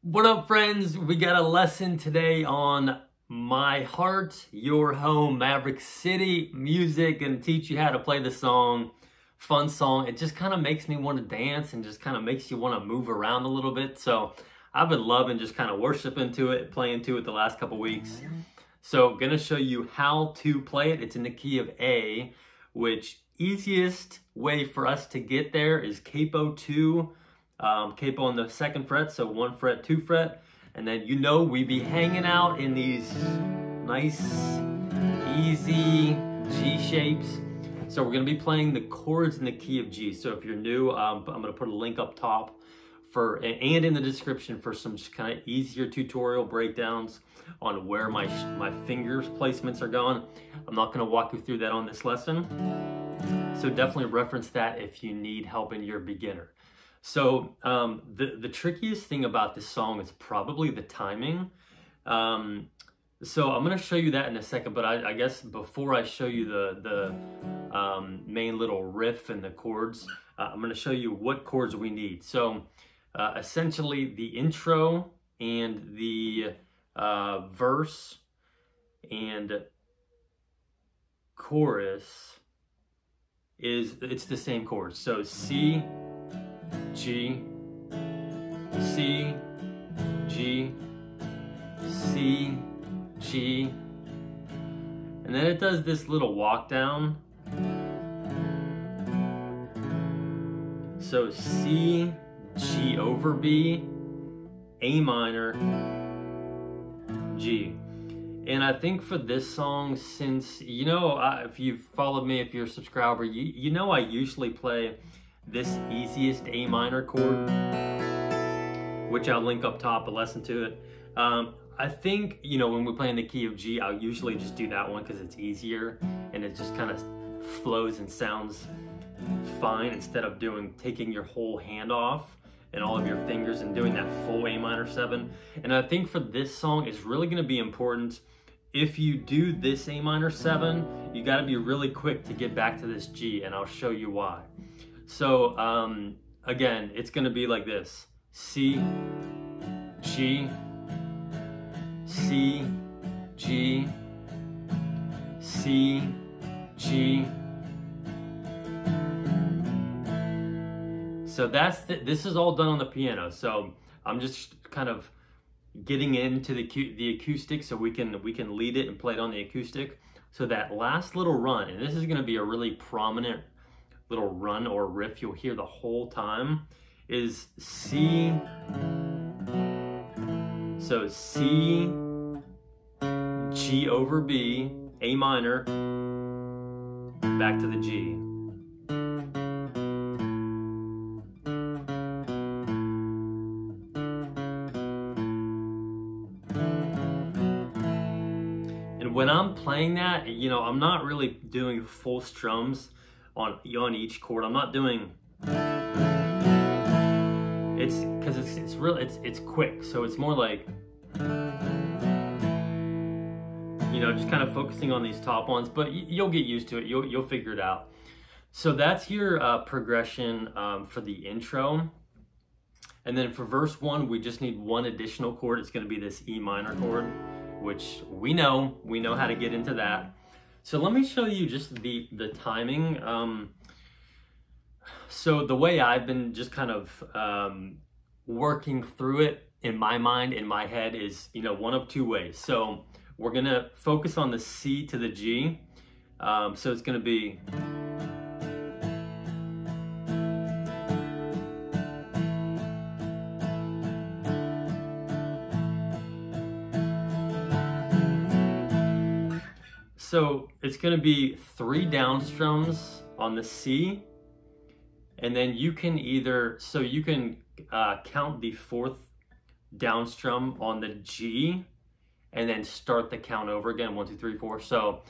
What up, friends? We got a lesson today on My Heart, Your Home, Maverick City music, and teach you how to play the song. Fun song. It just kind of makes me want to dance and just kind of makes you want to move around a little bit. So I've been loving just kind of worshiping to it, playing to it the last couple weeks. So I'm going to show you how to play it. It's in the key of A, which easiest way for us to get there is capo 2. Capo on the 2nd fret, so 1 fret, 2 fret, and then we be hanging out in these nice, easy G shapes. So we're going to be playing the chords in the key of G. So if you're new, I'm going to put a link up top and in the description for some kind of easier tutorial breakdowns on where my fingers placements are going. I'm not going to walk you through that on this lesson, so definitely reference that if you need help and you're a beginner. So the trickiest thing about this song is probably the timing. So I'm going to show you that in a second, but I guess before I show you the main little riff and the chords, I'm going to show you what chords we need. So essentially the intro and the verse and chorus it's the same chords. So C, G, C, G, C, G, and then it does this little walk down. So C, G over B, A minor, G. And I think for this song, since, if you've followed me, if you're a subscriber, you know I usually play this easiest A minor chord, which I'll link up top, a lesson to it. I think, when we play in the key of G, I'll usually just do that one because it's easier and it just kind of flows and sounds fine instead of taking your whole hand off and all of your fingers and doing that full A minor 7. And I think for this song, it's really going to be important. If you do this A minor 7, you got to be really quick to get back to this G, and I'll show you why. So again, it's going to be like this: C, G, C, G, C, G. So this is all done on the piano. So I'm just kind of getting into the acoustic so we can lead it and play it on the acoustic. So that last little run, and this is going to be a really prominent little run or riff you'll hear the whole time, is C. So C, G over B, A minor, back to the G. And when I'm playing that, I'm not really doing full strums on each chord. I'm not doing, it's because it's quick, so it's more like, just kind of focusing on these top ones, but you'll get used to it. You'll figure it out. So that's your progression for the intro. And then for verse 1, we just need one additional chord. It's going to be this E minor chord, which we know how to get into that. So let me show you just the timing. So the way I've been just kind of working through it in my mind, in my head, is one of two ways. So we're gonna focus on the C to the G. So it's gonna be, so it's going to be 3 down strums on the C, and then you can count the 4th down strum on the G, and then start the count over again, 1, 2, 3, 4. So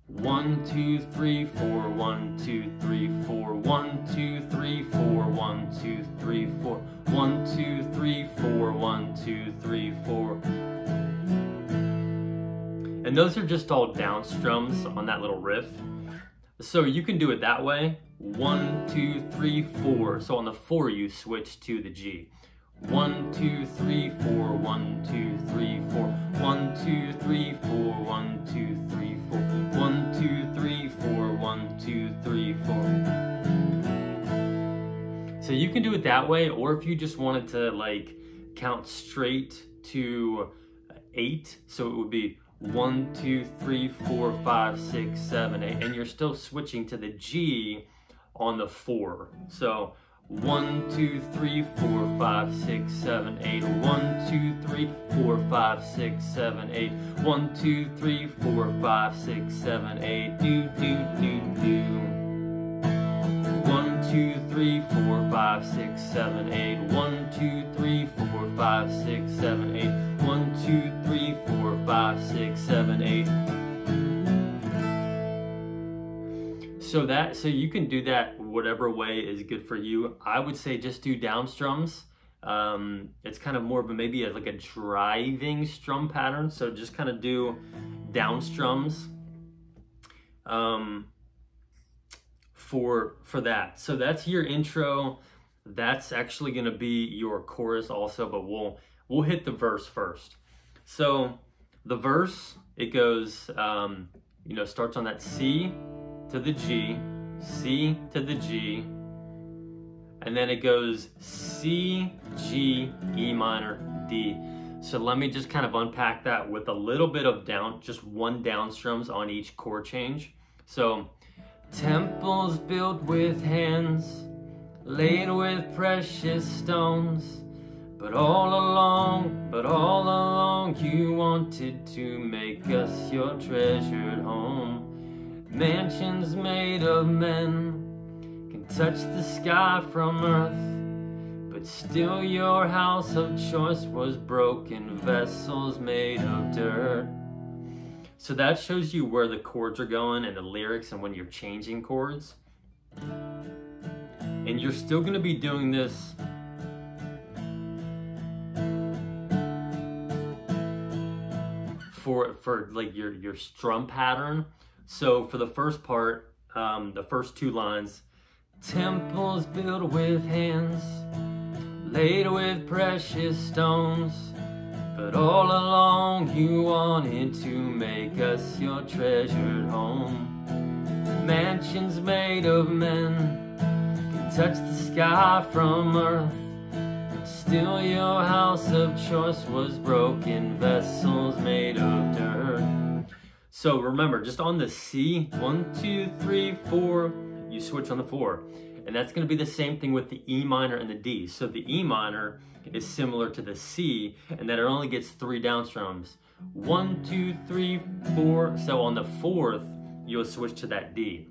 1, 2, 3, 4, 1, 2, 3, 4, 1, 2, 3, 4, 1, 2, 3, 4, 1, 2, 3, 4, 1, 2, 3, 4. And those are just all down strums on that little riff. So you can do it that way. 1, 2, 3, 4. So on the 4, you switch to the G. 1, 2, 3, 4, 1, 2, 3, 4, 1, 2, 3, 4, 1, 2, 3, 4, 1, 2, 3, 4, 1, 2, 3, 4. So you can do it that way, or if you just wanted to like count straight to 8, so it would be 1, 2, 3, 4, 5, 6, 7, 8, and you're still switching to the G on the 4. So 1, 2, 3, 4, 5, 6, 7, 8. 1, 2, 3, 4, 5, 6, 7, 8. 1, 2, 3, 4, 5, 6, 7, 8. Do, do, do, do. 1, 2, 3, 4, 5, 6, 7, 8. 1, 2, 3, 4, 5, 6, 7, 8. 1, 2, 3, 4, 5, 6, 7, 8. So you can do that whatever way is good for you. I would say just do down strums. It's kind of more of maybe like a driving strum pattern. So just kind of do down strums for that. So that's your intro. That's actually going to be your chorus also, but we'll hit the verse first. So the verse, it goes, starts on that C to the G, C to the G, and then it goes C, G, E minor, D. So let me just kind of unpack that with a little bit of just one down strums on each chord change. So, temples built with hands, laid with precious stones, but all along you wanted to make us your treasured home. Mansions made of men can touch the sky from earth, but still your house of choice was broken vessels made of dirt. So that shows you where the chords are going and the lyrics and when you're changing chords. And you're still going to be doing this for like your strum pattern. So for the first part, the first 2 lines, temples built with hands, laid with precious stones, but all along you wanted to make us your treasured home. Mansions made of men can touch the sky from earth, but still your house of choice was broken vessels made of dirt. So remember, just on the C, 1, 2, 3, 4, you switch on the 4. And that's going to be the same thing with the E minor and the D. So the E minor is similar to the C, and that it only gets 3 down strums. 1, 2, 3, 4. So on the 4th, you'll switch to that D.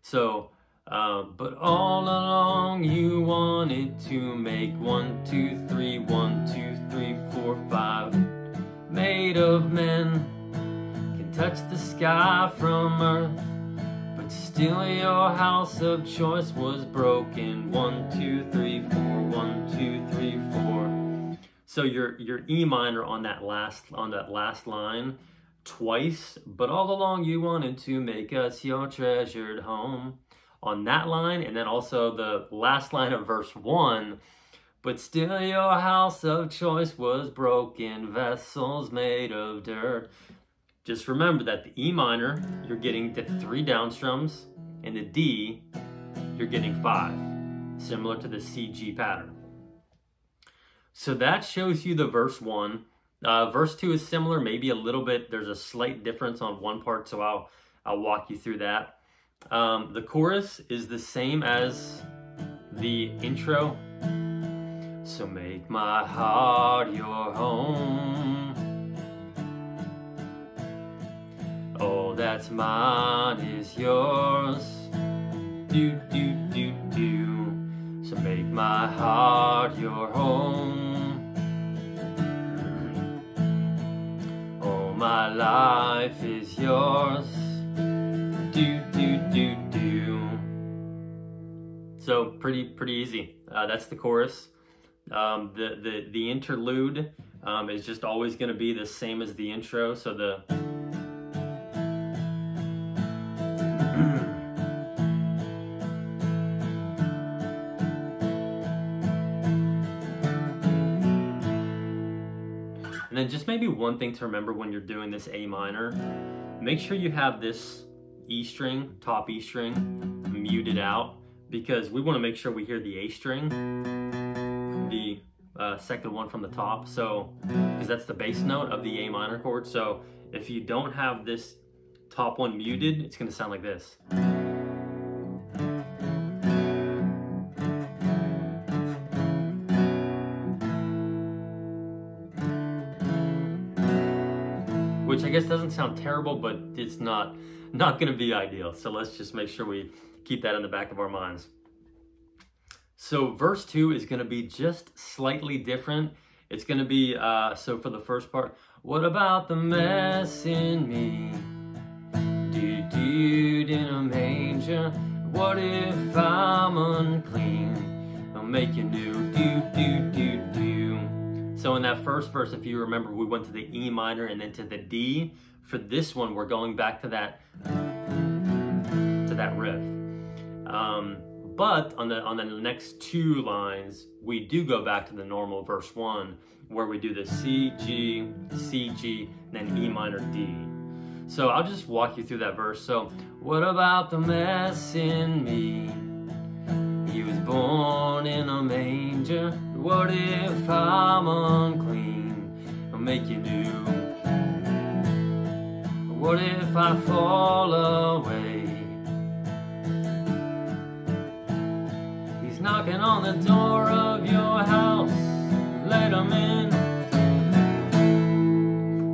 So, but all along you wanted to make 1, 2, 3, 1, 2, 3, 4, 5. Made of men, touch the sky from earth, but still your house of choice was broken. 1, 2, 3, 4, 1, 2, 3, 4. So your E minor on that last line twice, but all along you wanted to make us your treasured home on that line, and then also the last line of verse 1. But still your house of choice was broken, vessels made of dirt. Just remember that the E minor, you're getting the 3 down strums, and the D, you're getting 5, similar to the C-G pattern. So that shows you the verse 1. Verse 2 is similar, maybe a little bit. There's a slight difference on one part, so I'll walk you through that. The chorus is the same as the intro. So make my heart your home. All that's mine is yours. Do, do, do, do. So make my heart your home. All my life is yours. Do, do, do, do. So pretty easy. That's the chorus. The interlude is just always going to be the same as the intro. So the And then just maybe one thing to remember when you're doing this A minor, make sure you have this E string, top E string, muted out, because we want to make sure we hear the A string, the second one from the top, so because that's the bass note of the A minor chord. So if you don't have this top one muted, it's going to sound like this. Which I guess doesn't sound terrible, but it's not going to be ideal. So let's just make sure we keep that in the back of our minds. So verse 2 is going to be just slightly different. It's going to be, so for the first part, what about the mess in me? Dude in a manger. What if I'm unclean? I'll make you new. So in that first verse, if you remember, we went to the E minor and then to the D. For this one, we're going back to that riff. But on the next two lines, we do go back to the normal verse 1, where we do the C, G, and then E minor, D. So I'll just walk you through that verse. So, what about the mess in me? He was born in a manger. What if I'm unclean? I'll make you new. What if I fall away? He's knocking on the door of your house. Let him in.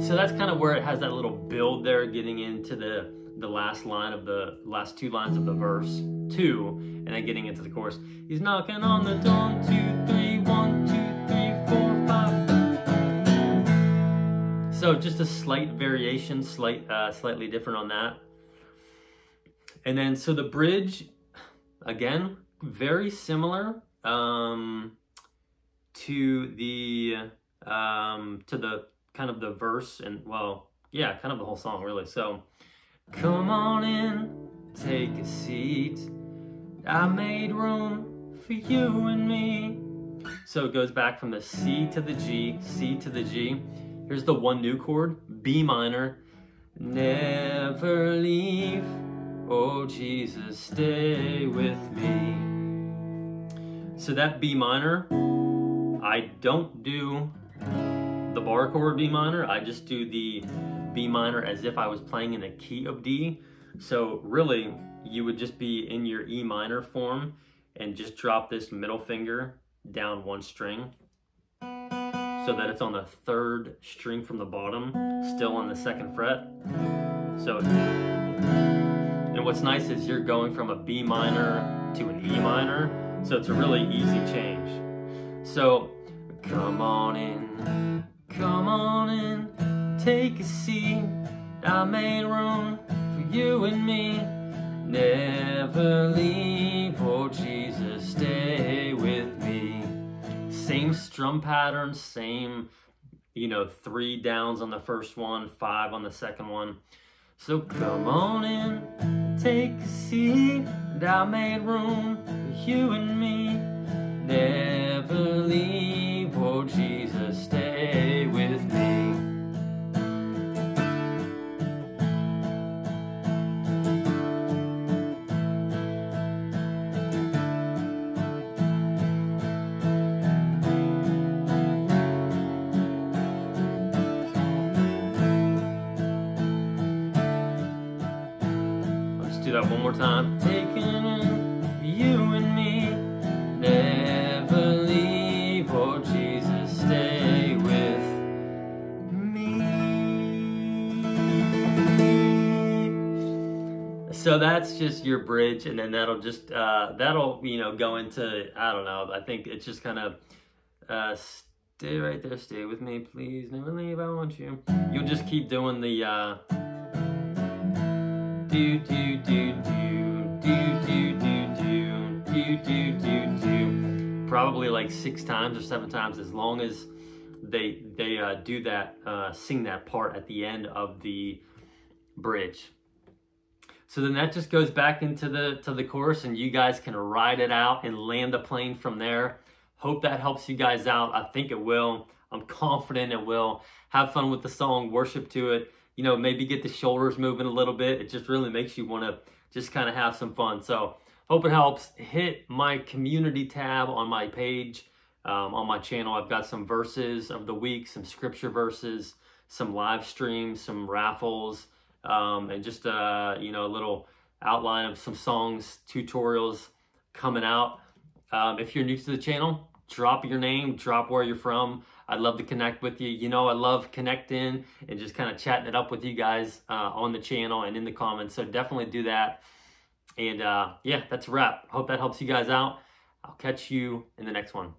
So that's kind of where it has that little build there, getting into the last line of the last two lines of the verse 2, and then getting into the chorus. He's knocking on the door. 1, 2, 3, 1, 2, 3, 4, 5. So just a slight variation, slightly different on that. And then so the bridge, again, very similar to the kind of the verse, and well, yeah, kind of the whole song really. So, come on in, take a seat. I made room for you and me. So it goes back from the C to the G, C to the G. Here's the one new chord, B minor. Never leave, oh Jesus, stay with me. So that B minor, I don't do the bar chord B minor, I just do the B minor as if I was playing in the key of D. So really, you would just be in your E minor form and just drop this middle finger down one string so that it's on the 3rd string from the bottom, still on the 2nd fret. So, and what's nice is you're going from a B minor to an E minor, so it's a really easy change. So, come on in, take a seat. I made room for you and me. Never leave, oh Jesus, stay with me. Same strum pattern, same, 3 downs on the first one, 5 on the second one. So come on in, take a seat. I made room for you and me. Never leave, oh Jesus, stay with me. Let's do that one more time. Taking in you and me. Never leave, oh Jesus, stay with me. So that's just your bridge, and then that'll just that'll go into, I don't know, I think it's just kind of stay right there, stay with me, please, never leave, I want you. You'll just keep doing the do do do do do do do do do, probably like 6 times or 7 times, as long as they do that, sing that part at the end of the bridge. So then that just goes back into the chorus, and you guys can ride it out and land the plane from there. Hope that helps you guys out. I think it will. I'm confident it will. Have fun with the song, worship to it, you know, maybe get the shoulders moving a little bit. It just really makes you want to just kind of have some fun. So hope it helps. Hit my community tab on my page, on my channel. I've got some verses of the week, some scripture verses, some live streams, some raffles, and just, you know, a little outline of some songs, tutorials coming out. If you're new to the channel, drop your name, drop where you're from. I'd love to connect with you. You know, I love connecting and just kind of chatting it up with you guys on the channel and in the comments. So definitely do that. And yeah, that's a wrap. Hope that helps you guys out. I'll catch you in the next one.